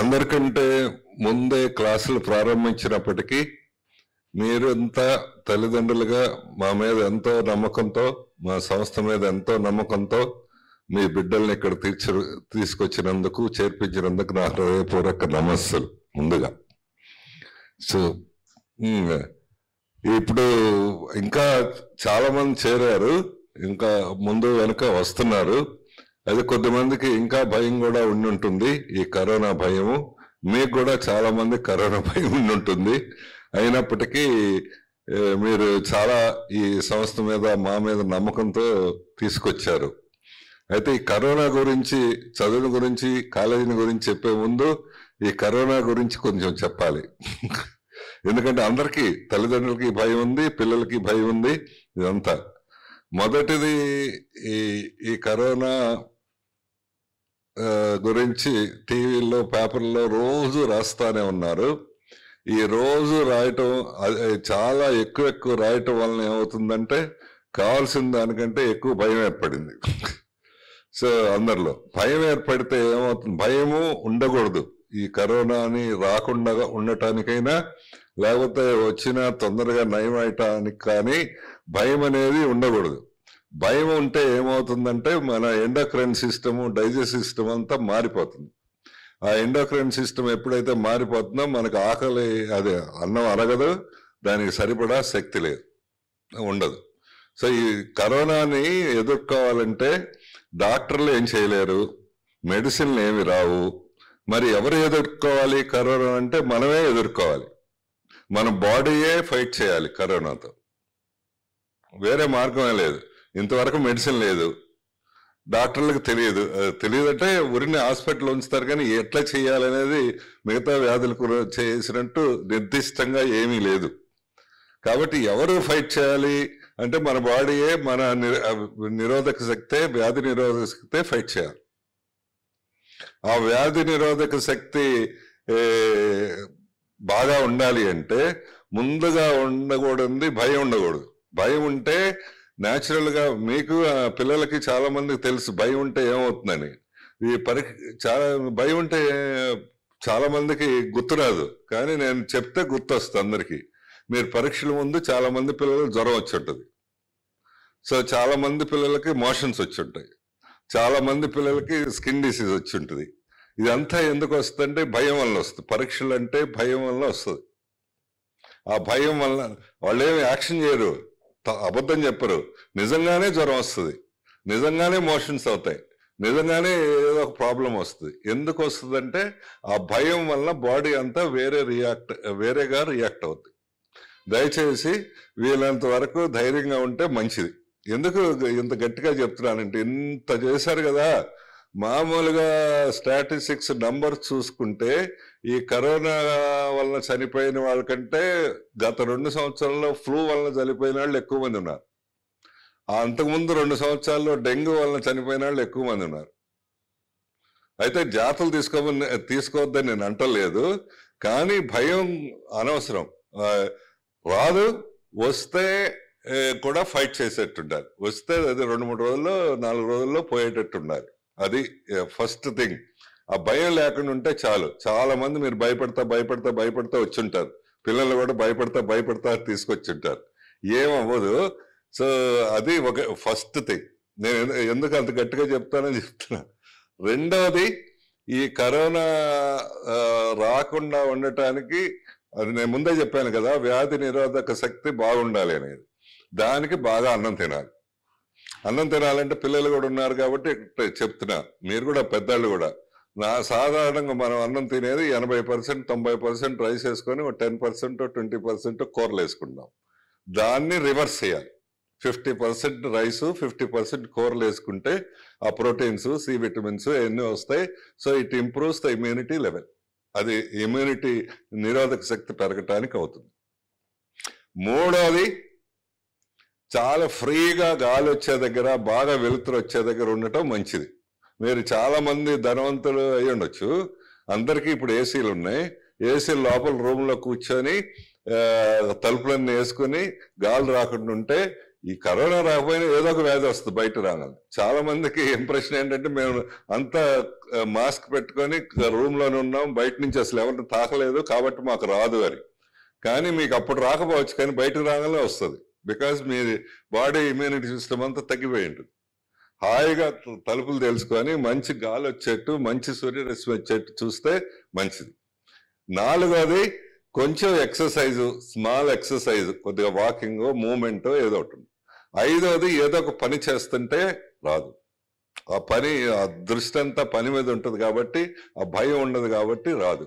అందరికంటే ముందే క్లాసులు ప్రారంభించినప్పటికీ మీరంతా తల్లిదండ్రులుగా మా మీద ఎంతో నమ్మకంతో, మా సంస్థ మీద ఎంతో నమ్మకంతో మీ బిడ్డల్ని ఇక్కడ తీసుకొచ్చినందుకు, చేర్పించినందుకు నా హృదయపూర్వక నమస్సులు ముందుగా. సో ఇప్పుడు ఇంకా చాలా మంది చేరారు, ఇంకా ముందు వెనుక వస్తున్నారు. అది కొద్దిమందికి ఇంకా భయం కూడా ఉండి ఉంటుంది, ఈ కరోనా భయము. మీకు కూడా చాలా మంది కరోనా భయం ఉండి ఉంటుంది. అయినప్పటికీ మీరు చాలా ఈ సంస్థ మీద, మా మీద నమ్మకంతో తీసుకొచ్చారు. అయితే ఈ కరోనా గురించి, చదువుల గురించి, కాలేజీని గురించి చెప్పే ముందు ఈ కరోనా గురించి కొంచెం చెప్పాలి. ఎందుకంటే అందరికీ, తల్లిదండ్రులకి భయం ఉంది, పిల్లలకి భయం ఉంది. ఇదంతా మొదటిది ఈ కరోనా గురించి టీవీల్లో, పేపర్లో రోజు రాస్తానే ఉన్నారు. ఈ రోజు రాయటం, చాలా ఎక్కువ రాయటం వలన ఏమవుతుందంటే కావాల్సిన దానికంటే ఎక్కువ భయం ఏర్పడింది. సో అందరిలో భయం ఏర్పడితే ఏమవుతుంది, భయము ఉండకూడదు. ఈ కరోనాని రాకుండా ఉండటానికైనా, లేకపోతే వచ్చినా తొందరగా నయం అవటానికి కానీ భయం అనేది ఉండకూడదు. భయం ఉంటే ఏమవుతుందంటే మన ఎండోక్రైన్ సిస్టము, డైజెస్ట్ సిస్టమ్ అంతా మారిపోతుంది. ఆ ఎండోక్రైన్ సిస్టమ్ ఎప్పుడైతే మారిపోతుందో మనకు ఆకలి, అదే అన్నం అరగదు, దానికి సరిపడా శక్తి లేదు, ఉండదు. సో ఈ కరోనాని ఎదుర్కోవాలంటే డాక్టర్లు ఏం చేయలేరు, మెడిసిన్లు ఏమి రావు. మరి ఎవరు ఎదుర్కోవాలి కరోనా అంటే? మనమే ఎదుర్కోవాలి. మన బాడీయే ఫైట్ చేయాలి కరోనాతో, వేరే మార్గమే లేదు. ఇంతవరకు మెడిసిన్ లేదు, డాక్టర్లకు తెలియదంటే ఊరిని హాస్పిటల్ ఉంచుతారు, కానీ ఎట్లా చేయాలనేది మిగతా వ్యాధులకు చేసినట్టు నిర్దిష్టంగా ఏమీ లేదు. కాబట్టి ఎవరు ఫైట్ చేయాలి అంటే మన బాడీయే, మన నిరోధక శక్తే, వ్యాధి నిరోధక శక్తే ఫైట్ చేయాలి. ఆ వ్యాధి నిరోధక శక్తి బాగా ఉండాలి అంటే ముందుగా ఉండకూడదు భయం ఉండకూడదు. భయం ఉంటే న్యాచురల్ గా, మీకు పిల్లలకి చాలా మందికి తెలుసు భయం ఉంటే ఏమవుతుందని. ఈ చాలా భయం ఉంటే చాలా మందికి గుర్తురాదు, కానీ నేను చెప్తే గుర్తొస్తుంది అందరికి. మీరు పరీక్షల ముందు చాలా మంది పిల్లలకు జ్వరం వచ్చి ఉంటుంది, సో చాలా మంది పిల్లలకి మోషన్స్ వచ్చి ఉంటాయి, చాలా మంది పిల్లలకి స్కిన్ డిసీజ్ వచ్చి ఉంటుంది. ఇదంతా ఎందుకు వస్తుందంటే భయం వల్ల వస్తుంది. పరీక్షలు అంటే భయం వల్ల వస్తుంది. ఆ భయం వల్ల వాళ్ళు ఏమి యాక్షన్ చేయరు, అబద్ధం చెప్పరు, నిజంగానే జ్వరం వస్తుంది, నిజంగానే మోషన్స్ అవుతాయి, నిజంగానే ఏదో ఒక ప్రాబ్లం వస్తుంది. ఎందుకు వస్తుందంటే ఆ భయం వల్ల బాడీ అంతా వేరేగా రియాక్ట్ అవుతుంది. దయచేసి వీళ్ళంత వరకు ధైర్యంగా ఉంటే మంచిది. ఎందుకు ఇంత గట్టిగా చెప్తున్నానంటే, ఇంత చేశారు కదా, మామూలుగా స్టాటిస్టిక్స్ నంబర్ చూసుకుంటే ఈ కరోనా వలన చనిపోయిన వాళ్ళకంటే గత 2 సంవత్సరాల్లో ఫ్లూ వలన చనిపోయిన వాళ్ళు ఎక్కువ మంది ఉన్నారు. అంతకుముందు 2 సంవత్సరాల్లో డెంగ్యూ వలన చనిపోయిన వాళ్ళు ఎక్కువ మంది ఉన్నారు. అయితే జాగ్రత్తలు తీసుకోవద్దని నేను అంటలేదు, కానీ భయం అనవసరం. రాదు, వస్తే కూడా ఫైట్ చేసేట్టుండాలి. వస్తే అది 2-3 రోజుల్లో, 4 రోజుల్లో పోయేటట్టుండాలి. అది ఫస్ట్ థింగ్. ఆ భయం లేకుండా ఉంటే చాలు. చాలా మంది మీరు భయపడతా వచ్చుంటారు, పిల్లలు కూడా భయపడతా తీసుకొచ్చుంటారు, ఏమవ్వదు. సో అది ఒక ఫస్ట్ థింగ్. నేను ఎందుకు అంత గట్టిగా చెప్తానని చెప్తున్నా. రెండవది, ఈ కరోనా రాకుండా ఉండటానికి, అది నేను ముందే చెప్పాను కదా, వ్యాధి నిరోధక శక్తి బాగుండాలి అనేది. దానికి బాగా అన్నం తినాలి. అన్నం తినాలంటే పిల్లలు కూడా ఉన్నారు కాబట్టి చెప్తున్నా, మీరు కూడా పెద్దవాళ్ళు కూడా. సాధారణంగా మనం అన్నం తినేది 80%, 90% రైస్ వేసుకొని 10%, 20% కూరలు వేసుకుంటాం. దాన్ని రివర్స్ చేయాలి. 50% రైస్, 50% కూరలు వేసుకుంటే ఆ ప్రోటీన్స్, సి విటమిన్స్ ఎన్ని వస్తాయి. So it improves the immunity level. అది ఇమ్యూనిటీ, నిరోధక శక్తి పెరగటానికి అవుతుంది. మూడోది, చాలా ఫ్రీగా గాలి వచ్చే దగ్గర, బాగా వెలుతురు వచ్చే దగ్గర ఉండటం మంచిది. మీరు చాలా మంది ధనవంతులు అయి ఉండొచ్చు, అందరికీ ఇప్పుడు ఏసీలు ఉన్నాయి. ఏసీలు లోపల రూమ్లో కూర్చొని తలుపులన్నీ వేసుకుని గాలి రాకుండా ఉంటే ఈ కరోనా రాకపోయినా ఏదో ఒక వ్యాధి వస్తుంది బయట రాగానే. చాలా మందికి ఇంప్రెషన్ ఏంటంటే మేము అంతా మాస్క్ పెట్టుకొని రూమ్ లోనే ఉన్నాం, బయట నుంచి అసలు ఎవరిని తాకలేదు కాబట్టి మాకు రాదు అని. కానీ మీకు అప్పుడు రాకపోవచ్చు, కానీ బయటకు రాగానే వస్తుంది. Because me body immunity system అంతా తగ్గిపోయి ఉంటుంది. హాయిగా తలుపులు తెలుసుకొని మంచి గాలి వచ్చేట్టు, మంచి సూర్యరశ్మి వచ్చేట్టు చూస్తే మంచిది. 4వది కొంచెం ఎక్సర్సైజ్, స్మాల్ ఎక్సర్సైజ్, కొద్దిగా వాకింగ్, మూమెంట్ ఏదో ఒకటి. 5వది ఏదో ఒక పని చేస్తుంటే రాదు. ఆ పని, ఆ దృష్టి అంతా పని మీద ఉంటుంది కాబట్టి, ఆ భయం ఉండదు కాబట్టి రాదు.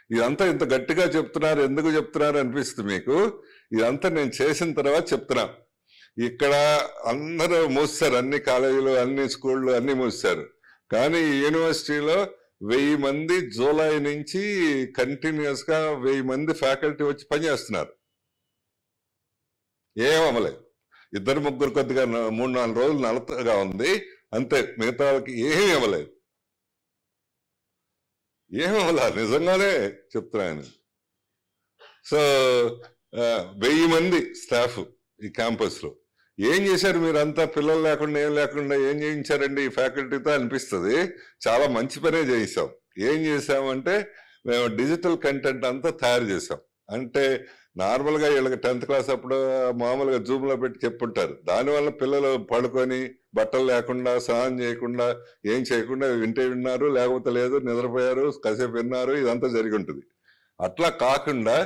ఇదంతా ఇంత గట్టిగా చెప్తున్నారు, ఎందుకు చెప్తున్నారు అనిపిస్తుంది మీకు. ఇదంతా నేను చేసిన తర్వాత చెప్తున్నా. ఇక్కడ అందరూ మూసారు, అన్ని కాలేజీలు, అన్ని స్కూళ్ళు అన్ని మూసారు. కానీ యూనివర్సిటీలో 1000 మంది జూలై నుంచి కంటిన్యూస్ గా 1000 మంది ఫ్యాకల్టీ వచ్చి పనిచేస్తున్నారు. ఏం అమలేదు. 2-3 కొద్దిగా 3-4 రోజులు నలతగా ఉంది అంతే, మిగతా వాళ్ళకి ఏమీ అవ్వలేదు. ఏమీ అవ్వలే, నిజంగానే చెప్తున్నాను. సో 1000 మంది స్టాఫ్ ఈ క్యాంపస్ లో ఏం చేశారు మీరంతా? పిల్లలు లేకుండా ఏం లేకుండా ఏం చేయించారండి ఈ ఫ్యాకల్టీతో అనిపిస్తుంది. చాలా మంచి పనే చేయిస్తాం. ఏం చేసామంటే మేము డిజిటల్ కంటెంట్ అంతా తయారు చేసాం. అంటే నార్మల్గా వీళ్ళకి 10th క్లాస్ అప్పుడు మామూలుగా జూమ్ లో పెట్టి చెప్పుంటారు. దానివల్ల పిల్లలు పడుకొని బట్టలు లేకుండా, స్నానం చేయకుండా, ఏం చేయకుండా వింటే విన్నారు, లేకపోతే లేదు, నిద్రపోయారు, కాసేపు విన్నారు, ఇదంతా జరిగి ఉంటుంది. అట్లా కాకుండా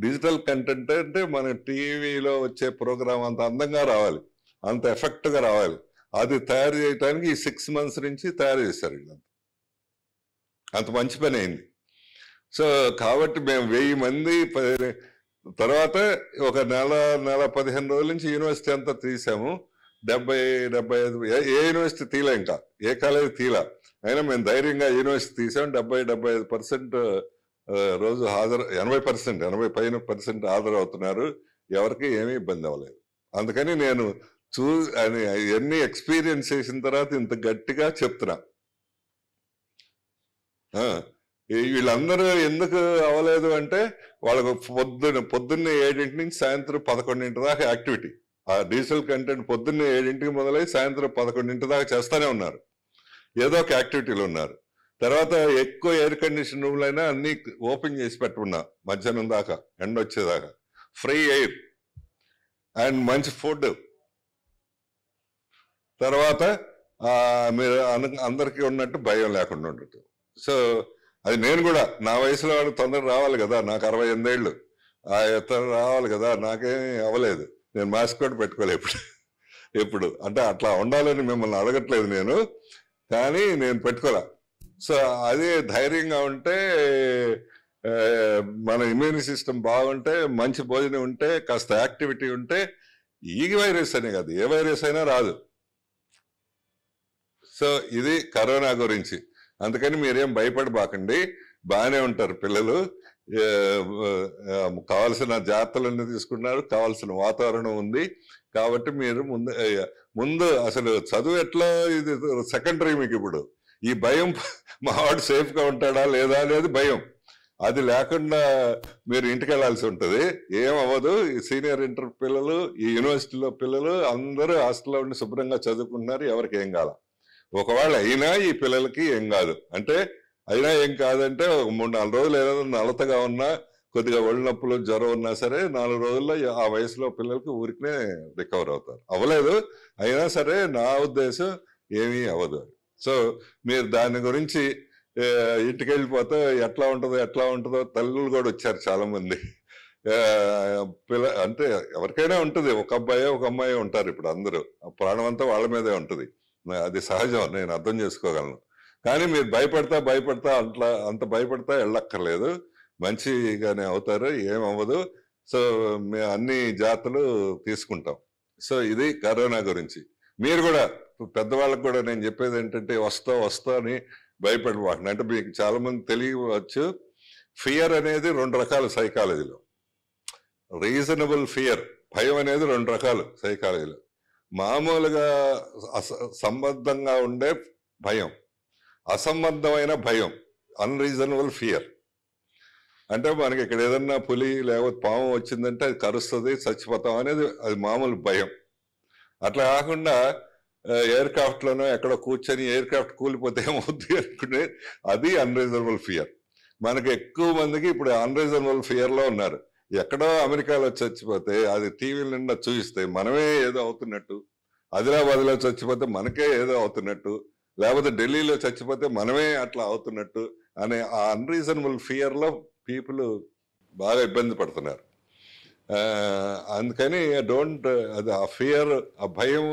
డిజిటల్ కంటెంట్ అంటే మన టీవీలో వచ్చే ప్రోగ్రామ్ అంత అందంగా రావాలి, అంత ఎఫెక్ట్ గా రావాలి. అది తయారు చేయడానికి ఈ 6 months నుంచి తయారు చేశారు వీళ్ళంతా. అంత మంచి పని అయింది. సో కాబట్టి మేము 1000 మంది తర్వాత ఒక నెల 15 రోజుల నుంచి యూనివర్సిటీ అంతా తీసాము. 70-75 ఏ యూనివర్సిటీ తీలా, ఇంకా ఏ కాలేజీ తీలా. అయినా మేము ధైర్యంగా యూనివర్సిటీ తీసాం. 70-75% రోజు హాజరు, 80%, 80% హాజరవుతున్నారు. ఎవరికి ఏమీ ఇబ్బంది అవ్వలేదు. అందుకని నేను ఎన్ని ఎక్స్పీరియన్స్ చేసిన తర్వాత ఇంత గట్టిగా చెప్తున్నా. వీళ్ళందరూ ఎందుకు అవ్వలేదు అంటే వాళ్ళకు పొద్దున్నే 7 నుంచి సాయంత్రం 11 దాకా యాక్టివిటీ. ఆ డిజిటల్ కంటెంట్ పొద్దున్నే 7 మొదలై సాయంత్రం 11 దాకా చేస్తానే ఉన్నారు, ఏదో ఒక యాక్టివిటీలు ఉన్నారు. తర్వాత ఎక్కువ ఎయిర్ కండిషన్ రూమ్లు అయినా అన్ని ఓపెన్ చేసి పెట్టుకున్నా మధ్యాహ్నం దాకా, ఎండ వచ్చేదాకా. ఫ్రీ ఎయిర్ అండ్ మంచి ఫుడ్. తర్వాత మీరు అందరికీ ఉన్నట్టు భయం లేకుండా ఉండదు. సో అది నేను కూడా నా వయసులో వాడు తొందర రావాలి కదా, నాకు 68 ఏళ్ళు, ఆ ఎత్తు రావాలి కదా, నాకేమీ అవ్వలేదు. నేను మాస్క్ కూడా పెట్టుకోలేదు ఎప్పుడు. అంటే అట్లా ఉండాలని మిమ్మల్ని అడగట్లేదు నేను, కానీ నేను పెట్టుకోలే. సో అదే ధైర్యంగా ఉంటే, మన ఇమ్యూని సిస్టమ్ బాగుంటే, మంచి భోజనం ఉంటే, కాస్త యాక్టివిటీ ఉంటే, ఈ వైరస్ అనే కాదు ఏ వైరస్ అయినా రాదు. సో ఇది కరోనా గురించి. అందుకని మీరేం భయపడబాకండి, బాగానే ఉంటారు పిల్లలు. కావాల్సిన జాగ్రత్తలన్నీ తీసుకున్నారు, కావాల్సిన వాతావరణం ఉంది. కాబట్టి మీరు ముందు అసలు చదువు ఎట్లా, ఇది సెకండరీ. మీకు ఇప్పుడు ఈ భయం, మా వాడు సేఫ్ గా ఉంటాడా లేదా అనేది భయం. అది లేకుండా మీరు ఇంటికి వెళ్లాల్సి ఉంటుంది. ఏమవ్వదు. ఈ సీనియర్ ఇంటర్ పిల్లలు, ఈ యూనివర్సిటీలో పిల్లలు అందరూ హాస్టల్లో ఉండి శుభ్రంగా చదువుకుంటున్నారు, ఎవరికి ఏం కాదు. ఒకవేళ అయినా ఈ పిల్లలకి ఏం కాదు. అంటే అయినా ఏం కాదంటే ఒక 3-4 రోజులు ఏదైనా నలతగా ఉన్నా, కొద్దిగా ఒళ్ళు నొప్పులు, జ్వరం ఉన్నా సరే 4 రోజుల్లో ఆ వయసులో పిల్లలకి ఊరికనే రికవర్ అవుతారు. అవ్వలేదు అయినా సరే నా ఉద్దేశం ఏమీ అవ్వదు. సో మీరు దాని గురించి ఇంటికి వెళ్ళిపోతే ఎట్లా ఉంటుందో తల్లులు కూడా వచ్చారు చాలా మంది. అంటే ఎవరికైనా ఉంటుంది, ఒక అబ్బాయో ఒక అమ్మాయి ఉంటారు. ఇప్పుడు అందరూ ప్రాణం అంతా వాళ్ళ మీదే ఉంటుంది. అది సహజం, నేను అర్థం చేసుకోగలను. కానీ మీరు భయపడతా అంత భయపడతా వెళ్ళక్కర్లేదు, మంచిగానే అవుతారు, ఏమవ్వదు. సో మేము అన్ని జాగ్రత్తలు తీసుకుంటాం. సో ఇది కరోనా గురించి. మీరు కూడా పెద్దవాళ్ళకు కూడా నేను చెప్పేది ఏంటంటే, వస్తా అని భయపడవాకండి. అంటే మీకు చాలా మంది తెలియవచ్చు, ఫియర్ అనేది 2 రకాలు సైకాలజీలో. రీజనబుల్ ఫియర్, భయం అనేది 2 రకాలు సైకాలజీలో. మామూలుగా సంబద్ధంగా ఉండే భయం, అసంబద్ధమైన భయం, అన్రీజనబుల్ ఫియర్. అంటే మనకి ఇక్కడ ఏదన్నా పులి లేకపోతే పాము వచ్చిందంటే అది కరుస్తుంది, చచ్చిపోతాం అనేది అది మామూలు భయం. అట్లా కాకుండా ఎయిర్ క్రాఫ్ట్లోనో ఎక్కడో కూర్చొని ఎయిర్ క్రాఫ్ట్ కూలిపోతే ఏమవుద్ది అనుకునే అది అన్రీజనబుల్ ఫియర్. మనకి ఎక్కువ మందికి ఇప్పుడు అన్రీజనబుల్ ఫియర్లో ఉన్నారు. ఎక్కడో అమెరికాలో చచ్చిపోతే అది టీవీల నిండా చూపిస్తే మనమే ఏదో అవుతున్నట్టు, ఆదిలాబాద్లో చచ్చిపోతే మనకే ఏదో అవుతున్నట్టు, లేకపోతే ఢిల్లీలో చచ్చిపోతే మనమే అట్లా అవుతున్నట్టు అనే ఆ అన్రీజనబుల్ ఫియర్లో పీపుల్ బాగా ఇబ్బంది పడుతున్నారు. అందుకని డోంట్ అది ఆ ఫియర్, ఆ భయం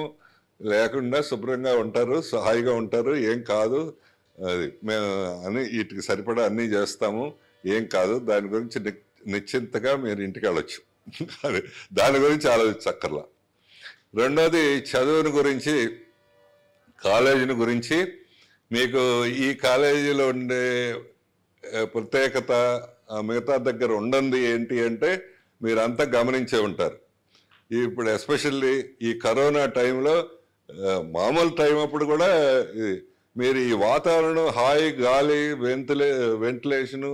లేకుండా శుభ్రంగా ఉంటారు, హాయిగా ఉంటారు. ఏం కాదు, అది మేము అని వీటికి సరిపడా అన్నీ చేస్తాము, ఏం కాదు, దాని గురించి నిశ్చింతగా మీరు ఇంటికి వెళ్ళొచ్చు. అది దాని గురించి ఆలోచించక్కర్లా. రెండోది చదువుని గురించి, కాలేజీని గురించి మీకు ఈ కాలేజీలో ఉండే ప్రత్యేకత మిగతా దగ్గర ఉండండి ఏంటి అంటే మీరంతా గమనించే ఉంటారు. ఇప్పుడు ఎస్పెషల్లీ ఈ కరోనా టైంలో మామూలు టైం అప్పుడు కూడా మీరు ఈ వాతావరణం, హాయి గాలి, వెంటిలేషను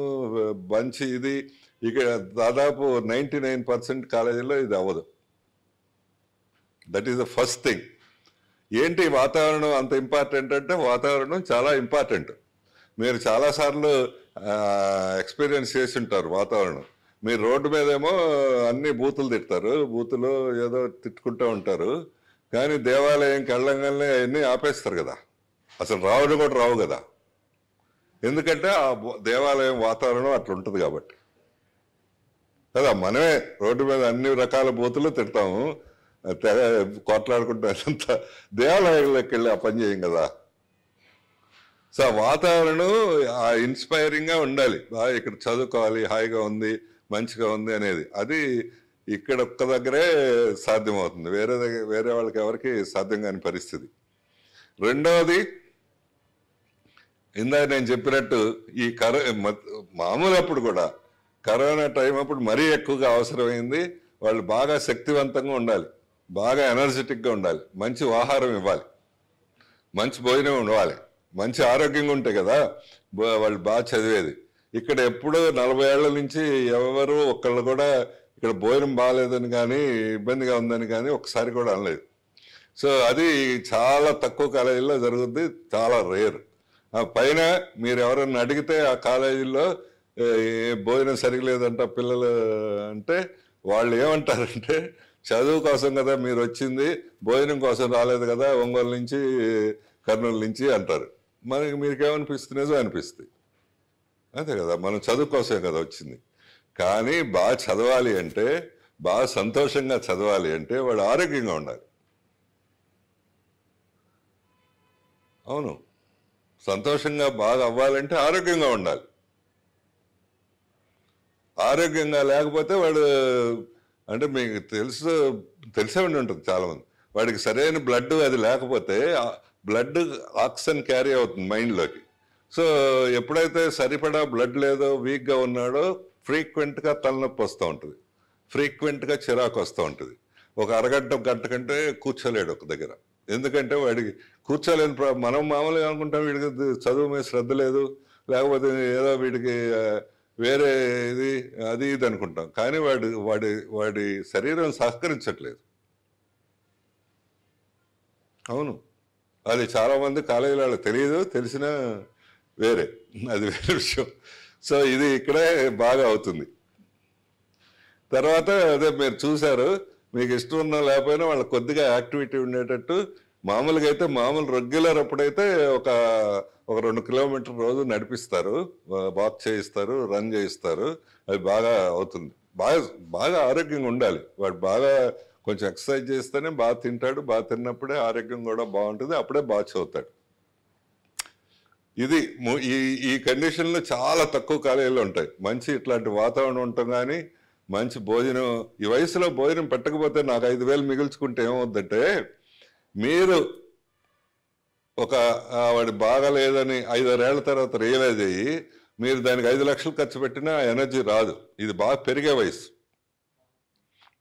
మంచి ఇది ఇక్కడ దాదాపు 99% కాలేజీలో ఇది అవ్వదు. That is the first thing. ఏంటి వాతావరణం అంత ఇంపార్టెంట్ అంటే వాతావరణం చాలా ఇంపార్టెంట్. మీరు చాలాసార్లు ఎక్స్పీరియన్స్ చేసి ఉంటారు వాతావరణం. మీరు రోడ్డు మీదేమో అన్ని బూతులు తిడతారు, బూతులు ఏదో తిట్టుకుంటూ ఉంటారు, కానీ దేవాలయంకి వెళ్ళంగానే అవన్నీ ఆపేస్తారు కదా, అసలు రావడం కూడా రావు కదా. ఎందుకంటే ఆ దేవాలయం వాతావరణం అట్లా ఉంటుంది కాబట్టి కదా. మనమే రోడ్డు మీద అన్ని రకాల బూతులు తిడతాము, కొట్లాడుకుంటాం, అంతా దేవాలయంలోకి వెళ్ళి ఆ పని చేయం కదా. సో వాతావరణం ఇన్స్పైరింగ్గా ఉండాలి, బాగా ఇక్కడ చదువుకోవాలి, హాయిగా ఉంది, మంచిగా ఉంది అనేది. అది ఇక్కడ ఒక్క దగ్గరే సాధ్యమవుతుంది, వేరే వాళ్ళకి ఎవరికి సాధ్యం కాని పరిస్థితి. రెండవది ఇందాక నేను చెప్పినట్టు ఈ మామూలు అప్పుడు కూడా కరోనా టైం అప్పుడు మరీ ఎక్కువగా అవసరమైంది. వాళ్ళు బాగా శక్తివంతంగా ఉండాలి, బాగా ఎనర్జెటిక్గా ఉండాలి, మంచి ఆహారం ఇవ్వాలి, మంచి భోజనం ఇవ్వాలి, మంచి ఆరోగ్యంగా ఉంటే కదా వాళ్ళు బాగా చదివేది. ఇక్కడ ఎప్పుడూ 40 ఏళ్ల నుంచి ఎవరు ఒక్కళ్ళు కూడా ఇక్కడ భోజనం బాగాలేదని కానీ ఇబ్బందిగా ఉందని కానీ ఒకసారి కూడా అనలేదు. సో అది చాలా తక్కువ కాలేజీల్లో జరుగుద్ది, చాలా రేర్. పైన మీరు ఎవరన్నా అడిగితే ఆ కాలేజీల్లో భోజనం సరిగలేదంట పిల్లలు అంటే వాళ్ళు ఏమంటారంటే చదువు కోసం కదా మీరు వచ్చింది, భోజనం కోసం రాలేదు కదా ఒంగోలు నుంచి కర్నూలు నుంచి అంటారు. మనకి మీకేమనిపిస్తున్నదో అనిపిస్తుంది, అంతే కదా, మనం చదువు కోసమే కదా వచ్చింది. కానీ బాగా చదవాలి అంటే, బాగా సంతోషంగా చదవాలి అంటే వాడు ఆరోగ్యంగా ఉండాలి. అవును, సంతోషంగా బాగా అవ్వాలంటే ఆరోగ్యంగా ఉండాలి. ఆరోగ్యంగా లేకపోతే వాడు అంటే మీకు తెలిసే ఉండి ఉంటుంది చాలామంది, వాడికి సరైన బ్లడ్ అది లేకపోతే బ్లడ్ ఆక్సిజన్ క్యారీ అవుతుంది మైండ్లోకి. సో ఎప్పుడైతే సరిపడా బ్లడ్ లేదో, వీక్గా ఉన్నాడో ఫ్రీక్వెంట్గా తలనొప్పి వస్తూ ఉంటుంది, ఫ్రీక్వెంట్గా చిరాకు వస్తూ ఉంటుంది. ఒక గంట కంటే కూర్చోలేడు ఒక దగ్గర. ఎందుకంటే వాడికి కూర్చోలేని మనం మామూలుగా అనుకుంటాం వీడికి చదువు మీద శ్రద్ధ లేదు, లేకపోతే ఏదో వీడికి వేరే ఇది అనుకుంటాం. కానీ వాడి శరీరం సహకరించట్లేదు. అవును, అది చాలామంది కాలేజీలో వాళ్ళకి తెలియదు, తెలిసినా వేరే, అది వేరే విషయం. సో ఇది ఇక్కడే బాగా అవుతుంది. తర్వాత అదే మీరు చూశారు, మీకు ఇష్టం ఉన్నా లేకపోయినా వాళ్ళకి కొద్దిగా యాక్టివిటీ ఉండేటట్టు మామూలుగా అయితే రెగ్యులర్ అప్పుడైతే ఒక 2 కిలోమీటర్ రోజు నడిపిస్తారు, వాక్ చేయిస్తారు, రన్ చేయిస్తారు, అది బాగా అవుతుంది. బాగా ఆరోగ్యంగా ఉండాలి వాడు. బాగా కొంచెం ఎక్సర్సైజ్ చేస్తేనే బాగా తింటాడు, బాగా తిన్నప్పుడే ఆరోగ్యం కూడా బాగుంటుంది, అప్పుడే బాగా చదువుతాడు. ఇది ఈ కండిషన్లో చాలా తక్కువ కాలేజీలు ఉంటాయి. మంచి ఇట్లాంటి వాతావరణం ఉంటాం, కానీ మంచి భోజనం. ఈ వయసులో భోజనం పెట్టకపోతే నాకు 5,000 మిగుల్చుకుంటే ఏమవుద్దంటే, మీరు వాడి బాగాలేదని 5-6 ఏళ్ల తర్వాత రియలైజ్ అయ్యి మీరు దానికి 5 లక్షలు ఖర్చు పెట్టినా ఎనర్జీ రాదు. ఇది బాగా పెరిగే వయసు,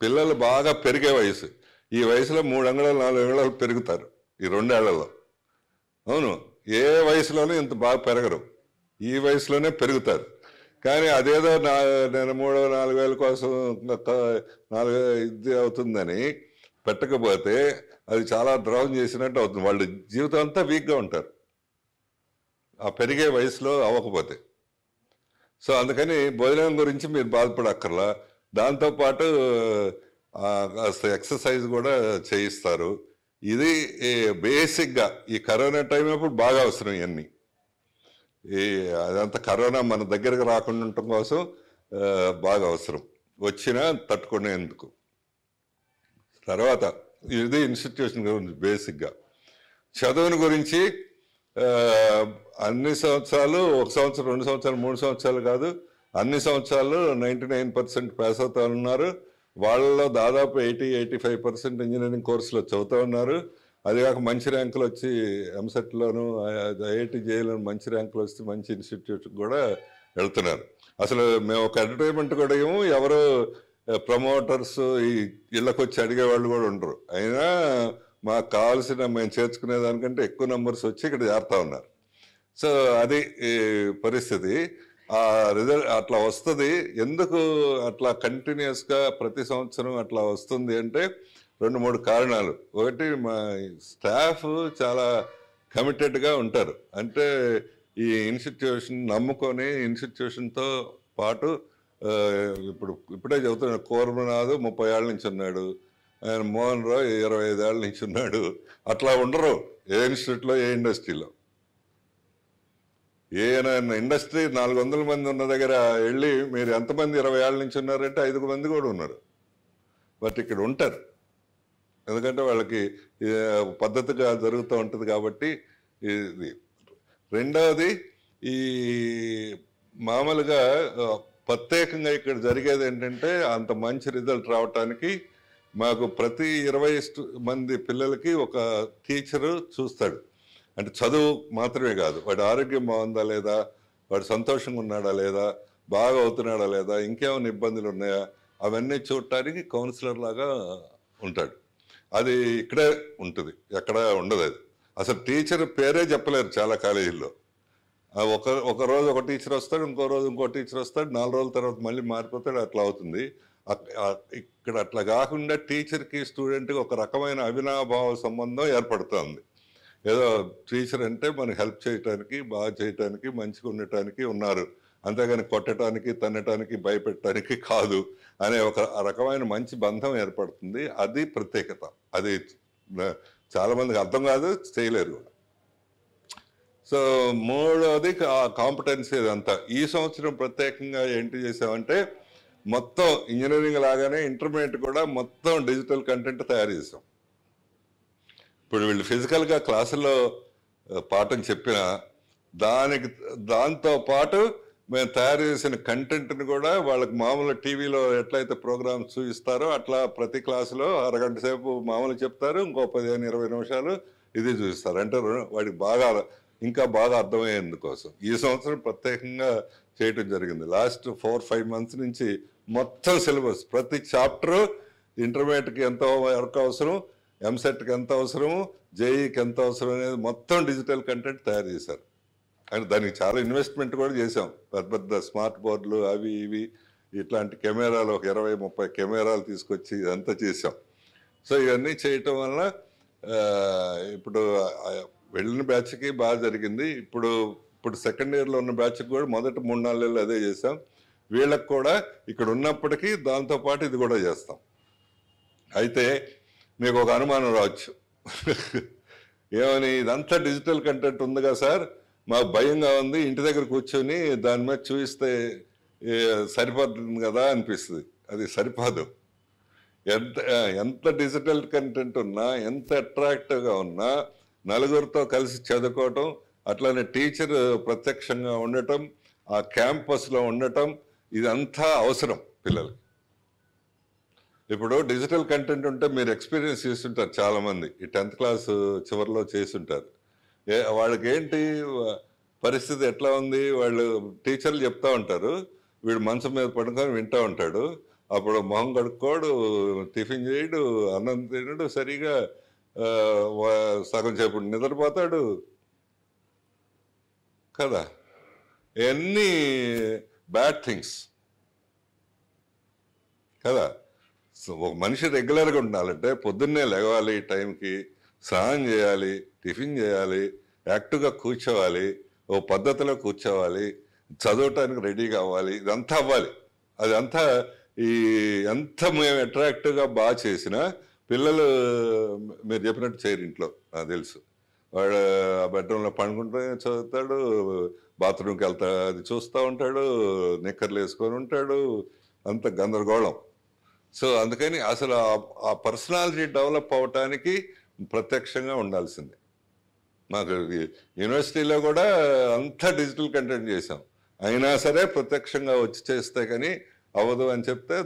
పిల్లలు బాగా పెరిగే వయసు. ఈ వయసులో 3 అంగుళాలు 4 అంగుళాలు పెరుగుతారు ఈ 2 ఏళ్లలో. అవును, ఏ వయసులోనూ ఇంత బాగా పెరగరు, ఈ వయసులోనే పెరుగుతారు. కానీ అదేదో నేను 3-4 వేల కోసం 4 ఇది అవుతుందని పెట్టకపోతే అది చాలా ద్రోహం చేసినట్టు అవుతుంది. వాళ్ళు జీవితం అంతా వీక్గా ఉంటారు ఆ పెరిగే వయసులో అవ్వకపోతే. సో అందుకని భోజనం గురించి మీరు బాధపడక్కర్లా. దాంతోపాటు కాస్త ఎక్సర్సైజ్ కూడా చేయిస్తారు. ఇది బేసిక్గా ఈ కరోనా టైం అప్పుడు బాగా అవసరం ఇవన్నీ. ఈ అదంతా కరోనా మన దగ్గరకు రాకుండా ఉండటం కోసం బాగా అవసరం, వచ్చినా తట్టుకునేందుకు. తర్వాత ఇది ఇన్స్టిట్యూషన్ గురించి బేసిక్గా. చదువుని గురించి అన్ని సంవత్సరాలు, 1 సంవత్సరం 2 సంవత్సరాలు 3 సంవత్సరాలు కాదు, అన్ని సంవత్సరాలు 99% పాస్ అవుతా ఉన్నారు. వాళ్ళలో దాదాపు 80-85% ఇంజనీరింగ్ కోర్సులో చదువుతూ ఉన్నారు. అది కాక మంచి ర్యాంకులు వచ్చి ఎంసెట్లోను ఐఐటి జేఈలోను మంచి ర్యాంకులు వస్తే మంచి ఇన్స్టిట్యూట్ కూడా వెళ్తున్నారు. అసలు మేము ఒక అడ్వర్టైజ్మెంట్ కూడా ఏమో ఎవరు ప్రమోటర్స్ ఈ ఇళ్ళకి వచ్చి అడిగేవాళ్ళు కూడా ఉండరు. అయినా మాకు కావాల్సిన మేము చేర్చుకునే దానికంటే ఎక్కువ నెంబర్స్ వచ్చి ఇక్కడ చేరుతా ఉన్నారు. సో అది పరిస్థితి. ఆ రిజల్ట్ అట్లా వస్తుంది. ఎందుకు అట్లా కంటిన్యూస్గా ప్రతి సంవత్సరం అట్లా వస్తుంది అంటే 2-3 కారణాలు. ఒకటి, మా స్టాఫ్ చాలా కమిటెడ్గా ఉంటారు. అంటే ఈ ఇన్స్టిట్యూషన్ నమ్ముకొని ఇన్స్టిట్యూషన్తో పాటు ఇప్పుడే చెబుతున్నాడు, కోరమనాథ్ 30 ఏళ్ళ నుంచి ఉన్నాడు, ఆయన మోహన్ రావు 25 ఏళ్ళ నుంచి ఉన్నాడు. అట్లా ఉండరు ఏ ఇన్స్టిట్యూట్లో ఏ ఇండస్ట్రీలో. ఇండస్ట్రీ 400 మంది ఉన్న దగ్గర వెళ్ళి మీరు ఎంతమంది 20 ఏళ్ళ నుంచి ఉన్నారంటే 5 మంది కూడా ఉన్నారు. బట్ ఇక్కడ ఉంటారు, ఎందుకంటే వాళ్ళకి పద్ధతిగా జరుగుతూ ఉంటుంది కాబట్టి. ఇది రెండవది, ఈ మామూలుగా ప్రత్యేకంగా ఇక్కడ జరిగేది ఏంటంటే అంత మంచి రిజల్ట్ రావటానికి మాకు ప్రతి 20 మంది పిల్లలకి ఒక టీచరు చూస్తాడు. అంటే చదువు మాత్రమే కాదు, వాడి ఆరోగ్యం బాగుందా లేదా, వాడు సంతోషంగా ఉన్నాడా లేదా, బాగా అవుతున్నాడా లేదా, ఇంకేమైనా ఇబ్బందులు ఉన్నాయా, అవన్నీ చూడటానికి కౌన్సిలర్ లాగా ఉంటాడు. అది ఇక్కడే ఉంటుంది, ఎక్కడ ఉండదు. అది అసలు టీచర్ పేరే చెప్పలేరు చాలా కాలేజీల్లో. ఒక రోజు ఒక టీచర్ వస్తాడు, ఇంకో రోజు ఇంకో టీచర్ వస్తాడు, 4 రోజుల తర్వాత మళ్ళీ మారిపోతాడు, అట్లా అవుతుంది. ఇక్కడ అట్లా కాకుండా టీచర్కి స్టూడెంట్కి ఒక రకమైన అవినాభావ సంబంధం ఏర్పడుతుంది. ఏదో టీచర్ అంటే మనకి హెల్ప్ చేయటానికి, బాగా చేయటానికి, మంచిగా ఉండటానికి ఉన్నారు, అంతేగాని కొట్టడానికి, తన్నటానికి, భయపెట్టడానికి కాదు అనే ఒక రకమైన మంచి బంధం ఏర్పడుతుంది. అది ప్రత్యేకత. అది చాలామందికి అర్థం కాదు, చేయలేరు కూడా. సో మూడవది కాంపిటెన్సీ. అదంతా ఈ సంవత్సరం ప్రత్యేకంగా ఏంటి చేసామంటే, మొత్తం ఇంజనీరింగ్ లాగానే ఇంటర్మీడియట్ కూడా మొత్తం డిజిటల్ కంటెంట్ తయారు చేసాం. ఇప్పుడు వీళ్ళు ఫిజికల్గా క్లాసుల్లో పాఠం చెప్పిన దాంతో పాటు మేము తయారు చేసిన కంటెంట్ని కూడా వాళ్ళకి మామూలు టీవీలో ఎట్లయితే ప్రోగ్రామ్స్ చూపిస్తారో అట్లా ప్రతి క్లాసులో అరగంట సేపు మామూలు చెప్తారు, ఇంకో 15-20 నిమిషాలు ఇది చూపిస్తారు. అంటే వాడికి ఇంకా బాగా అర్థమయ్యేందుకోసం ఈ సంవత్సరం ప్రత్యేకంగా చేయటం జరిగింది. లాస్ట్ 4-5 మంత్స్ నుంచి మొత్తం సిలబస్, ప్రతి చాప్టరు ఇంటర్మీడియట్కి ఎంత వరకు అవసరం, ఎంసెట్కి ఎంత అవసరము, జేఈకి ఎంత అవసరం అనేది మొత్తం డిజిటల్ కంటెంట్ తయారు చేశారు. అండ్ దానికి చాలా ఇన్వెస్ట్మెంట్ కూడా చేసాం. పెద్ద స్మార్ట్ బోర్డులు అవి ఇవి ఇట్లాంటి కెమెరాలు ఒక 20-30 కెమెరాలు తీసుకొచ్చి ఇదంతా చేసాం. సో ఇవన్నీ చేయటం వల్ల ఇప్పుడు వెళ్ళిన బ్యాచ్కి బాగా జరిగింది. ఇప్పుడు సెకండ్ ఇయర్లో ఉన్న బ్యాచ్కి కూడా మొదటి 3-4 నెలలు అదే చేసాం. వీళ్ళకి కూడా ఇక్కడ ఉన్నప్పటికీ దాంతోపాటు ఇది కూడా చేస్తాం. అయితే మీకు ఒక అనుమానం రావచ్చు, ఏమని, ఇదంతా డిజిటల్ కంటెంట్ ఉంది కదా సార్, మాకు భయంగా ఉంది, ఇంటి దగ్గర కూర్చొని దాని మీద చూపిస్తే సరిపోతుంది కదా అనిపిస్తుంది. అది సరిపోదు. ఎంత డిజిటల్ కంటెంట్ ఉన్నా, ఎంత అట్రాక్టివ్గా ఉన్నా, నలుగురితో కలిసి చదువుకోవటం, అట్లానే టీచర్ ప్రత్యక్షంగా ఉండటం, ఆ క్యాంపస్లో ఉండటం, ఇదంతా అవసరం పిల్లలకి. ఇప్పుడు డిజిటల్ కంటెంట్ ఉంటే మీరు ఎక్స్పీరియన్స్ చేస్తుంటారు చాలామంది, ఈ 10th క్లాస్ చివరిలో చేస్తుంటారు. వాళ్ళకి ఏంటి పరిస్థితి ఎట్లా ఉంది, వాళ్ళు టీచర్లు చెప్తా ఉంటారు, వీడు మంచం మీద పడుకొని వింటూ ఉంటాడు, అప్పుడు మొహం కడుక్కోడు, టిఫిన్ చేయడు, అన్నం తినడు, సరిగా సగం సేపు నిద్రపోతాడు కదా. ఎన్ని బ్యాడ్ థింగ్స్ కదా. సో ఒక మనిషి రెగ్యులర్గా ఉండాలంటే పొద్దున్నే లేవాలి, టైంకి స్నానం చేయాలి, టిఫిన్ చేయాలి, యాక్టివ్గా కూర్చోవాలి, ఓ పద్ధతిలో కూర్చోవాలి, చదవటానికి రెడీ కావాలి, ఇదంతా అవ్వాలి. అదంతా ఈ ఎంత మేము అట్రాక్టివ్గా బాగా చేసినా పిల్లలు మీరు చెప్పినట్టు చేయరు ఇంట్లో, నాకు తెలుసు. వాడు బెడ్రూమ్లో పండుకుంటే చదువుతాడు, బాత్రూమ్కి వెళ్తా అది చూస్తూ ఉంటాడు, నిక్కర్లు వేసుకొని ఉంటాడు, అంత గందరగోళం. సో అందుకని అసలు ఆ పర్సనాలిటీ డెవలప్ అవ్వటానికి ప్రత్యక్షంగా ఉండాల్సిందే. మాకు యూనివర్సిటీలో కూడా అంతా డిజిటల్ కంటెంట్ చేసాం, అయినా సరే ప్రత్యక్షంగా వచ్చి చేస్తే కానీ అవ్వదు అని చెప్తే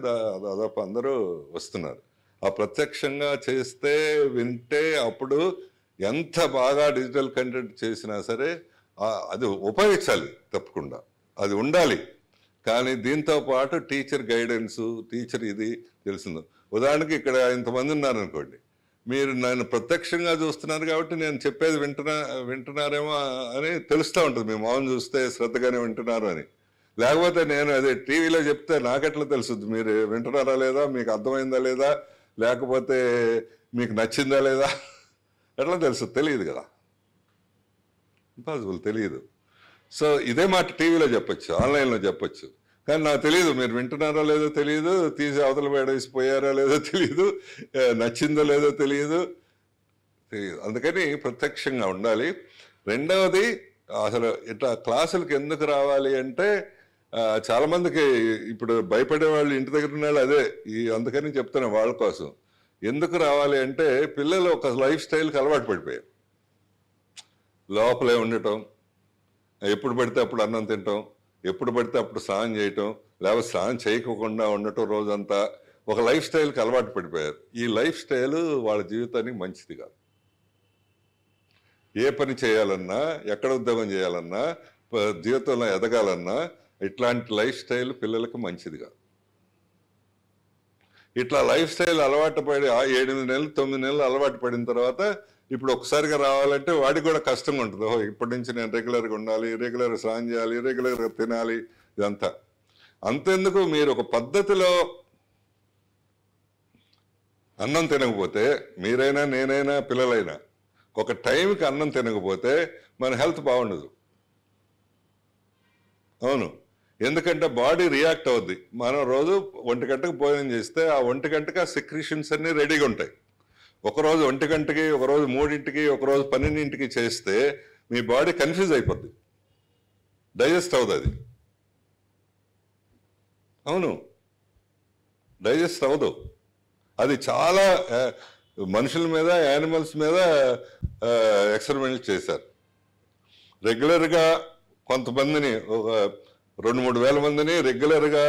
దాదాపు అందరూ వస్తున్నారు. ఆ ప్రత్యక్షంగా చేస్తే వింటే అప్పుడు ఎంత బాగా డిజిటల్ కంటెంట్ చేసినా సరే అది ఉపయోగించాలి, తప్పకుండా అది ఉండాలి. కానీ దీంతో పాటు టీచర్ గైడెన్సు, టీచర్ ఇది తెలిసిందో. ఉదాహరణకి ఇక్కడ ఇంతమంది ఉన్నారనుకోండి, మీరు నన్ను ప్రత్యక్షంగా చూస్తున్నారు కాబట్టి నేను చెప్పేది వింటున్నారేమో అని తెలుస్తూ ఉంటుంది. మీ మౌనం చూస్తే శ్రద్ధగానే వింటున్నారు అని. లేకపోతే నేను అదే టీవీలో చెప్తే నాకెట్లా తెలుస్తుంది మీరు వింటున్నారా లేదా, మీకు అర్థమైందా లేదా, లేకపోతే మీకు నచ్చిందా లేదా, ఎట్లా తెలుస్తుంది? తెలియదు కదా, ఇంపాసిబుల్, తెలియదు. సో ఇదే మాట టీవీలో చెప్పొచ్చు, ఆన్లైన్లో చెప్పొచ్చు, కానీ నాకు తెలియదు మీరు వింటున్నారో లేదో తెలియదు, తీసి అవతల వేడేసిపోయారో లేదో తెలియదు, నచ్చిందో లేదో తెలియదు. అందుకని ప్రత్యక్షంగా ఉండాలి. రెండవది, అసలు ఇట్లా క్లాసులకు ఎందుకు రావాలి అంటే చాలామందికి ఇప్పుడు భయపడే వాళ్ళు ఇంటి దగ్గర ఉన్న వాళ్ళు అదే అందుకని చెప్తున్నా వాళ్ళ కోసం. ఎందుకు రావాలి అంటే పిల్లలు ఒక లైఫ్ స్టైల్కి అలవాటు పడిపోయారు. లోపలే ఉండటం, ఎప్పుడు పడితే అప్పుడు అన్నం తినటం, ఎప్పుడు పడితే అప్పుడు స్నానం చేయటం, లేకపోతే స్నానం చేయకుండా ఉండటం, రోజంతా ఒక లైఫ్ స్టైల్కి అలవాటు పడిపోయారు. ఈ లైఫ్ స్టైల్ వాళ్ళ జీవితానికి మంచిది కాదు. ఏ పని చేయాలన్నా, ఎక్కడ ఉద్యోగం చేయాలన్నా, జీవితంలో ఎదగాలన్నా ఇట్లాంటి లైఫ్ స్టైల్ పిల్లలకు మంచిది కాదు. ఇట్లా లైఫ్ స్టైల్ అలవాటు పడి 8 నెలలు 9 నెలలు అలవాటు పడిన తర్వాత ఇప్పుడు ఒకసారిగా రావాలంటే వాడికి కూడా కష్టంగా ఉంటుంది. ఇప్పటి నుంచి నేను రెగ్యులర్గా ఉండాలి, రెగ్యులర్గా స్నానం చేయాలి, రెగ్యులర్గా తినాలి, ఇదంతా. అంతెందుకు, మీరు ఒక పద్ధతిలో అన్నం తినకపోతే, మీరైనా నేనైనా పిల్లలైనా ఒక టైంకి అన్నం తినకపోతే మన హెల్త్ బాగుండదు. అవును, ఎందుకంటే బాడీ రియాక్ట్ అవుద్ది. మనం రోజు 1 గంటకు భోజనం చేస్తే ఆ 1 గంటకి ఆ సెక్రీషన్స్ అన్నీ రెడీగా ఉంటాయి. ఒకరోజు 1 గంటకి, ఒకరోజు 3ంటికి, ఒకరోజు 12ంటికి చేస్తే మీ బాడీ కన్ఫ్యూజ్ అయిపోద్ది, డైజెస్ట్ అవుతుంది అది. అవును, డైజెస్ట్ అవ్వదు. అది చాలా మనుషుల మీద, యానిమల్స్ మీద ఎక్స్పెరిమెంట్ చేశారు. రెగ్యులర్గా కొంతమందిని, ఒక 2-3 వేల మందిని రెగ్యులర్గా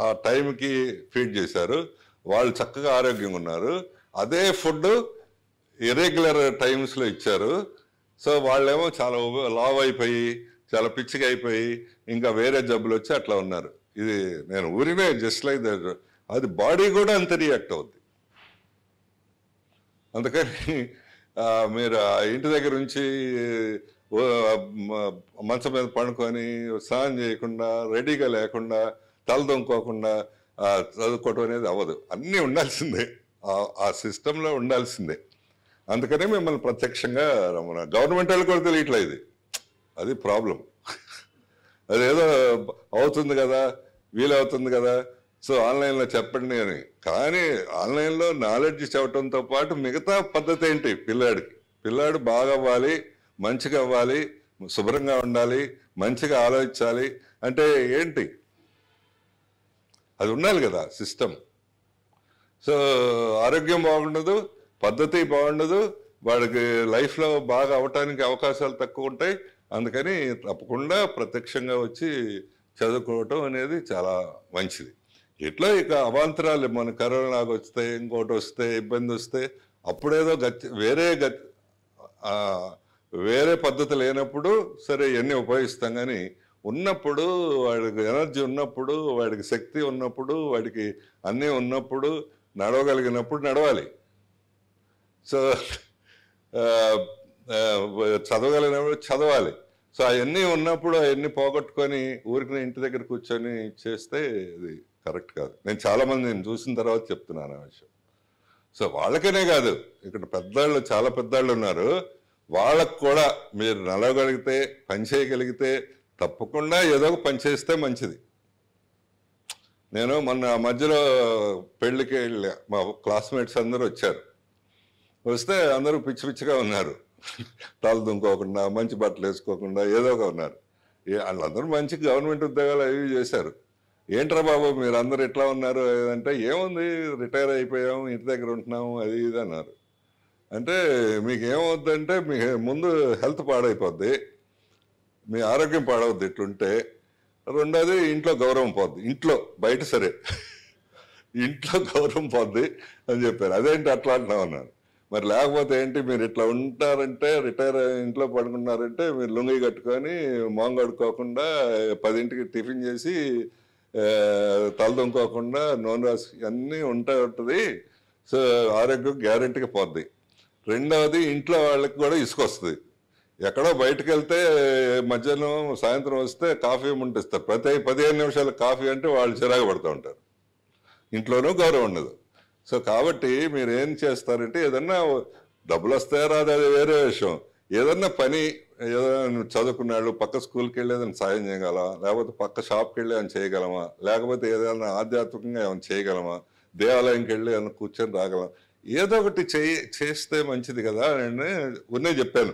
ఆ టైంకి ఫీడ్ చేశారు, వాళ్ళు చక్కగా ఆరోగ్యంగా ఉన్నారు. అదే ఫుడ్ ఇర్రెగ్యులర్ టైమ్స్లో ఇచ్చారు. సో వాళ్ళేమో చాలా లావ్ అయిపోయి, చాలా పిచ్చిగా అయిపోయి, ఇంకా వేరే జబ్బులు వచ్చి అట్లా ఉన్నారు. ఇది నేను ఊరినే జస్ట్ లైక్ దట్, అది బాడీ కూడా అంత రియాక్ట్ అవుద్ది. అందుకని మీరు ఇంటి దగ్గర నుంచి మంచం మీద పడుకొని స్నానం చేయకుండా, రెడీగా లేకుండా, తల దొంకోకుండా చదువుకోవటం అనేది అవ్వదు. అన్నీ ఉండాల్సిందే, ఆ సిస్టంలో ఉండాల్సిందే. అందుకనే మిమ్మల్ని ప్రత్యక్షంగా రమ్మన్నా. గవర్నమెంట్ వాళ్ళు కూడా తెలియట్లేదు ఇది, అది ప్రాబ్లం. అదేదో అవుతుంది కదా, వీలవుతుంది కదా, సో ఆన్లైన్లో చెప్పండి అని. కానీ ఆన్లైన్లో నాలెడ్జ్ చెప్పడంతో పాటు మిగతా పద్ధతి ఏంటి? పిల్లాడు బాగా అవ్వాలి, మంచిగా అవ్వాలి, శుభ్రంగా ఉండాలి, మంచిగా ఆలోచించాలి అంటే ఏంటి? అది ఉండాలి కదా సిస్టమ్. సో ఆరోగ్యం బాగుండదు, పద్ధతి బాగుండదు, వాడికి లైఫ్లో బాగా అవటానికి అవకాశాలు తక్కువ ఉంటాయి. అందుకని తప్పకుండా ప్రత్యక్షంగా వచ్చి చదువుకోవటం అనేది చాలా మంచిది. ఎట్లా ఇక అవాంతరాలు, మన కరోనాకు వస్తే, ఇంకోటి వస్తే, ఇబ్బంది వస్తే, అప్పుడేదో వేరే పద్ధతి లేనప్పుడు సరే ఇవన్నీ ఉపయోగిస్తాం. కానీ ఉన్నప్పుడు, వాడికి ఎనర్జీ ఉన్నప్పుడు, వాడికి శక్తి ఉన్నప్పుడు, వాడికి అన్నీ ఉన్నప్పుడు, నడవగలిగినప్పుడు నడవాలి. సో చదవగలిగినప్పుడు చదవాలి. సో అవన్నీ ఉన్నప్పుడు అవన్నీ పోగొట్టుకొని ఊరికి ఇంటి దగ్గర కూర్చొని చేస్తే అది కరెక్ట్ కాదు. నేను చాలా మంది నేను చూసిన తర్వాత చెప్తున్నాను ఆ విషయం. సో వాళ్ళకనే కాదు, ఇక్కడ పెద్దవాళ్ళు చాలా పెద్దవాళ్ళు ఉన్నారు, వాళ్ళకు కూడా మీరు నలవగలిగితే, పని చేయగలిగితే తప్పకుండా ఏదో ఒక పని చేస్తే మంచిది. నేను మొన్న మధ్యలో పెళ్ళికి వెళ్ళా, మా క్లాస్మేట్స్ అందరూ వచ్చారు. వస్తే అందరూ పిచ్చి పిచ్చిగా ఉన్నారు, తల దుంకోకుండా, మంచి బట్టలు వేసుకోకుండా ఏదో ఒక ఉన్నారు. వాళ్ళందరూ మంచి గవర్నమెంట్ ఉద్యోగాలు అవి చేశారు. ఏంట్రా బాబు మీరు అందరు ఎట్లా ఉన్నారు అంటే, ఏముంది రిటైర్ అయిపోయాము, ఇంటి దగ్గర ఉంటున్నాము, అది ఇది అన్నారు. అంటే మీకు ఏమవుద్దంటే మీ ముందు హెల్త్ పాడైపోద్ది, మీ ఆరోగ్యం పాడవద్దు ఇట్లుంటే. రెండోది ఇంట్లో గౌరవం పోద్ది, ఇంట్లో బయట సరే ఇంట్లో గౌరవం పోద్ది అని చెప్పారు. అదేంటి అట్లా అంటున్నావు అన్నారు. మరి లేకపోతే ఏంటి, మీరు ఇట్లా ఉంటారంటే ఇంట్లో పడుకున్నారంటే మీరు లుంగి కట్టుకొని మొహం కడుక్కోకుండా 10ంటికి టిఫిన్ చేసి తలదొంకోకుండా నూనె రాసి అన్నీ ఉంటుంది. సో ఆరోగ్యం గ్యారెంటీగా పోద్ది. రెండవది ఇంట్లో వాళ్ళకి కూడా ఇసుకొస్తుంది. ఎక్కడో బయటకు వెళ్తే మధ్యాహ్నం సాయంత్రం వస్తే కాఫీ ఇస్తారు, ప్రతి 15 నిమిషాలకు కాఫీ అంటే వాళ్ళు చిరాకు పడుతూ ఉంటారు, ఇంట్లోనూ గౌరవం ఉండదు. సో కాబట్టి మీరు ఏం చేస్తారంటే, ఏదన్నా డబ్బులు వస్తాయో రాదు అది వేరే విషయం, ఏదన్నా పని, ఏదైనా చదువుకున్నాడు పక్క స్కూల్కి వెళ్ళి ఏదైనా సాయం చేయగలమా, లేకపోతే పక్క షాప్కి వెళ్ళి ఏమైనా చేయగలమా, లేకపోతే ఏదైనా ఆధ్యాత్మికంగా ఏమైనా చేయగలమా, దేవాలయంకి వెళ్ళి ఏమైనా కూర్చొని రాగలమా, ఏదో ఒకటి చేస్తే మంచిది కదా అని ఉన్నే చెప్పాను.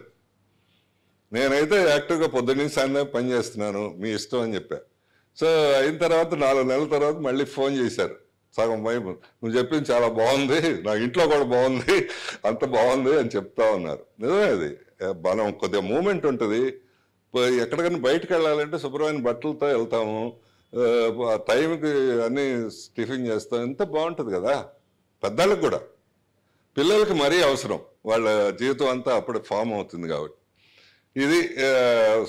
నేనైతే యాక్టివ్గా పొద్దున్నీ సాయంత్రం పని చేస్తున్నాను, మీ ఇష్టం అని చెప్పా. సో అయిన తర్వాత 4 నెలల తర్వాత మళ్ళీ ఫోన్ చేశారు, సగం వైపు నువ్వు చెప్పింది చాలా బాగుంది, నా ఇంట్లో కూడా బాగుంది, అంత బాగుంది అని చెప్తా ఉన్నారు. నిజమే, అది మనం కొద్దిగా మూమెంట్ ఉంటుంది. ఎక్కడికైనా బయటకు వెళ్ళాలంటే శుభ్రమైన బట్టలతో వెళ్తాము, టైంకి అన్నీ టిఫిన్ చేస్తాం, ఎంత బాగుంటుంది కదా. పెద్దలకు కూడా, పిల్లలకి మరీ అవసరం, వాళ్ళ జీవితం అంతా అప్పుడు ఫామ్ అవుతుంది కాబట్టి. ఇది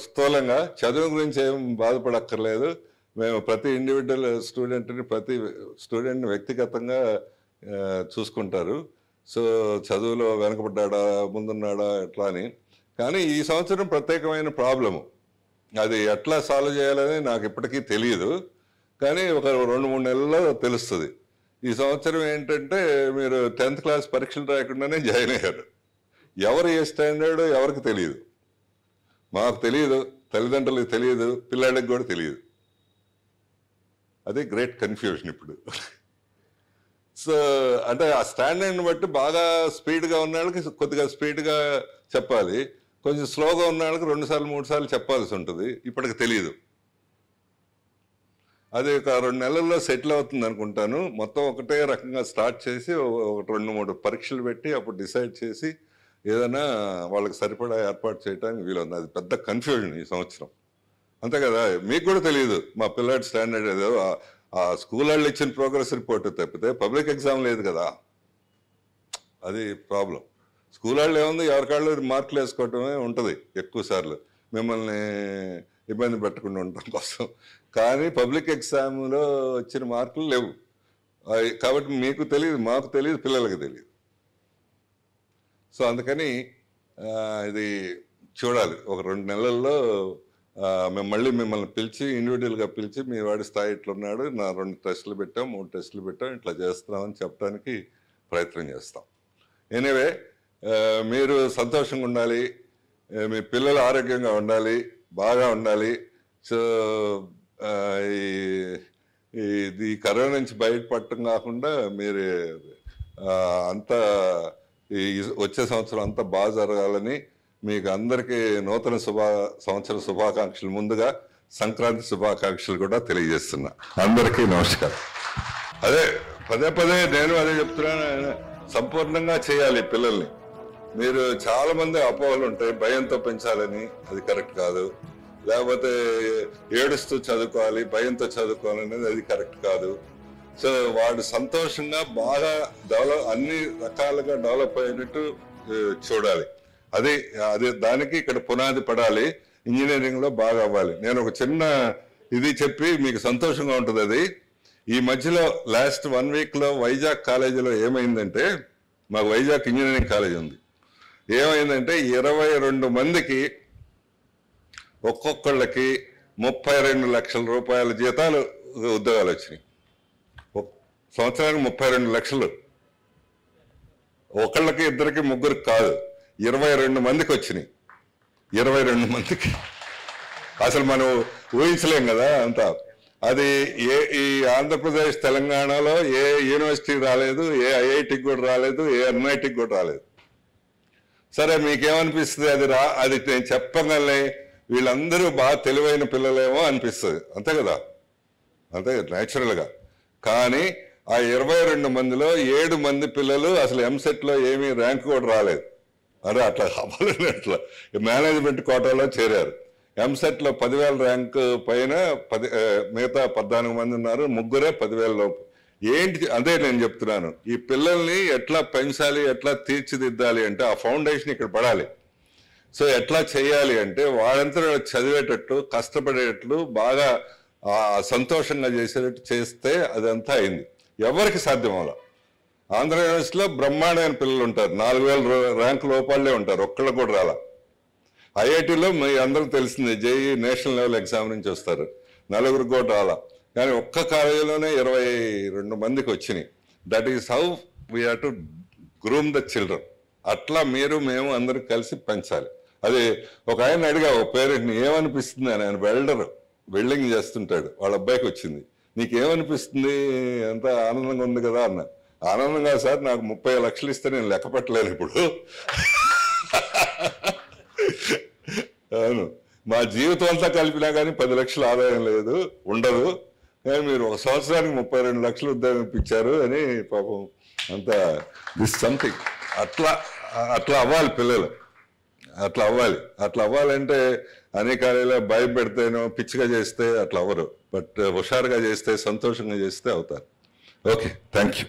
స్థూలంగా చదువు గురించి ఏం బాధపడక్కర్లేదు. మేము ప్రతి ఇండివిజువల్ ప్రతి స్టూడెంట్ని వ్యక్తిగతంగా చూసుకుంటారు. సో చదువులో వెనకబడ్డా ముందున్నాడా ఎట్లా అని. కానీ ఈ సంవత్సరం ప్రత్యేకమైన ప్రాబ్లము, అది ఎట్లా సాల్వ్ చేయాలని నాకు ఇప్పటికీ తెలియదు, కానీ ఒక 2-3 నెలల్లో తెలుస్తుంది. ఈ సంవత్సరం ఏంటంటే, మీరు 10th క్లాస్ పరీక్షలు రాయకుండానే జాయిన్ అయ్యారు. ఎవరు ఏ స్టాండర్డ్ ఎవరికి తెలియదు, మాకు తెలియదు, తల్లిదండ్రులకు తెలియదు, పిల్లాళ్ళకి కూడా తెలియదు. అదే గ్రేట్ కన్ఫ్యూజన్ ఇప్పుడు. సో అంటే ఆ స్టాండర్డ్ని బట్టి బాగా స్పీడ్గా ఉన్న వాళ్ళకి కొద్దిగా స్పీడ్గా చెప్పాలి, కొంచెం స్లోగా ఉన్న వాళ్ళకి 2 సార్లు 3 సార్లు చెప్పాల్సి ఉంటుంది. ఇప్పటికి తెలియదు. అది ఒక 2 నెలల్లో సెటిల్ అవుతుంది అనుకుంటాను. మొత్తం ఒకటే రకంగా స్టార్ట్ చేసి 2-3 పరీక్షలు పెట్టి అప్పుడు డిసైడ్ చేసి ఏదైనా వాళ్ళకి సరిపడా ఏర్పాటు చేయడానికి వీలుంది. అది పెద్ద కన్ఫ్యూజన్ ఈ సంవత్సరం, అంతే కదా. మీకు కూడా తెలియదు మా పిల్లాడి స్టాండర్డ్ ఏదో, ఆ స్కూల్ వాళ్ళు ఇచ్చిన ప్రోగ్రెస్ రిపోర్ట్ తప్పితే పబ్లిక్ ఎగ్జామ్ లేదు కదా, అది ప్రాబ్లం. స్కూల్ వాళ్ళు ఏముంది, ఎవరికాళ్ళు మార్కులు వేసుకోవటమే ఉంటుంది ఎక్కువ సార్లు, మిమ్మల్ని ఇబ్బంది పెట్టకుండా ఉండటం కోసం. కానీ పబ్లిక్ ఎగ్జామ్లో వచ్చిన మార్కులు లేవు కాబట్టి మీకు తెలియదు, మాకు తెలియదు, పిల్లలకి తెలియదు. సో అందుకని ఇది చూడాలి. ఒక 2 నెలల్లో మేము మళ్ళీ మిమ్మల్ని పిలిచి ఇండివిజువల్గా పిలిచి మీ వాడి స్థాయి ఇట్లున్నాడు, నా 2 టెస్టులు పెట్టాం, 3 టెస్టులు పెట్టాం, ఇట్లా చేస్తున్నామని చెప్పడానికి ప్రయత్నం చేస్తాం. ఎనీవే, మీరు సంతోషంగా ఉండాలి, మీ పిల్లలు ఆరోగ్యంగా ఉండాలి, బాగా ఉండాలి. సో ఈ కరోనా నుంచి బయటపడటం కాకుండా మీరు అంతా వచ్చే సంవత్సరం అంతా బాగా జరగాలని మీకు అందరికీ నూతన సంవత్సర శుభాకాంక్షలు, ముందుగా సంక్రాంతి శుభాకాంక్షలు కూడా తెలియజేస్తున్నా. అందరికీ నమస్కారం. అదే పదే నేను అదే చెప్తున్నాను, సంపూర్ణంగా చేయాలి పిల్లల్ని. మీరు చాలా మంది అపోహలు ఉంటాయి, భయంతో పెంచాలని, అది కరెక్ట్ కాదు. లేకపోతే ఏడుస్తూ చదువుకోవాలి, భయంతో చదువుకోవాలనేది అది కరెక్ట్ కాదు. సో వాడు సంతోషంగా బాగా అన్ని రకాలుగా డెవలప్ అయినట్టు చూడాలి. అదే దానికి ఇక్కడ పునాది పడాలి, ఇంజనీరింగ్ లో బాగా అవ్వాలి. నేను ఒక చిన్న ఇది చెప్పి మీకు సంతోషంగా ఉంటుంది. అది ఈ మధ్యలో లాస్ట్ 1 వీక్ లో వైజాగ్ కాలేజీలో ఏమైందంటే, మాకు వైజాగ్ ఇంజనీరింగ్ కాలేజ్ ఉంది, ఏమైందంటే 22 మందికి ఒక్కొక్కళ్ళకి 32 లక్షల రూపాయల జీతాలు ఉద్యోగాలు వచ్చినాయి. సంవత్సరానికి 32 లక్షలు. ఒకళ్ళకి ఇద్దరికి ముగ్గురికి కాదు, 22 మందికి వచ్చినాయి. 22 మందికి అసలు మనం ఊహించలేం కదా అంతా. అది ఈ ఆంధ్రప్రదేశ్ తెలంగాణలో ఏ యూనివర్సిటీ రాలేదు, ఏ ఐఐటికి కూడా రాలేదు, ఏ ఎన్ఐటికి కూడా రాలేదు. సరే మీకేమనిపిస్తుంది? అది నేను చెప్పగలే వీళ్ళందరూ బాగా తెలివైన పిల్లలేమో అనిపిస్తుంది, అంతే కదా, అంతే న్యాచురల్గా. కానీ ఆ 22 మందిలో 7 మంది పిల్లలు అసలు ఎంసెట్లో ఏమీ ర్యాంక్ కూడా రాలేదు. అట్లా అవ్వాలని అట్లా మేనేజ్మెంట్ కోటాలో చేరారు. ఎంసెట్లో 10,000 ర్యాంకు పైన మిగతా 14 మంది ఉన్నారు, ముగ్గురే 10,000 లోపు. ఏంటి అదే నేను చెప్తున్నాను, ఈ పిల్లల్ని ఎట్లా పెంచాలి, ఎట్లా తీర్చిదిద్దాలి అంటే ఆ ఫౌండేషన్ ఇక్కడ పడాలి. సో ఎట్లా చేయాలి అంటే వాళ్ళంతా చదివేటట్లు, కష్టపడేటట్లు, బాగా సంతోషంగా చేసేటట్టు చేస్తే అదంతా అయింది. ఎవరికి సాధ్యం అవ్వాలి. ఆంధ్ర యూనివర్సిటీలో బ్రహ్మాండమైన పిల్లలు ఉంటారు, 4,000 ర్యాంకు లోపాలే ఉంటారు, ఒక్కళ్ళు కూడా రాలా. ఐఐటీలో మీ అందరికి తెలిసింది, జేఈ నేషనల్ లెవెల్ ఎగ్జామ్ నుంచి వస్తారు, 4 కూడా రాలా. కానీ ఒక్క కాలేజీలోనే 22 మందికి వచ్చినాయి. That is how we have to groom the children. అట్లా మీరు మేము అందరూ కలిసి పెంచాలి. అది ఒక ఆయన అడిగా, ఒక పేరెంట్ని ఏమనిపిస్తుంది అని, ఆయన వెల్డింగ్ చేస్తుంటాడు, వాళ్ళ అబ్బాయికి వచ్చింది. నీకేమనిపిస్తుంది, అంత ఆనందంగా ఉంది కదా అన్న. ఆనందంగా సార్, నాకు 30 లక్షలు ఇస్తే నేను లెక్క పెట్టలేను ఇప్పుడు. అవును, మా జీవితం అంతా కలిపినా కానీ 10 లక్షలు ఆదాయం లేదు, ఉండదు. కానీ మీరు ఒక సంవత్సరానికి 32 లక్షలు ఉద్యోగం ఇప్పించారు అని పాపం అంతా దిస్ సంథింగ్. అట్లా అవ్వాలి పిల్లలు, అట్లా అవ్వాలంటే అన్ని కార్యాలయాలు భయపెడితేనో పిచ్చిగా చేస్తే అట్లా అవ్వరు. బట్ హుషారుగా చేస్తే, సంతోషంగా చేస్తే అవుతారు. Okay, thank you.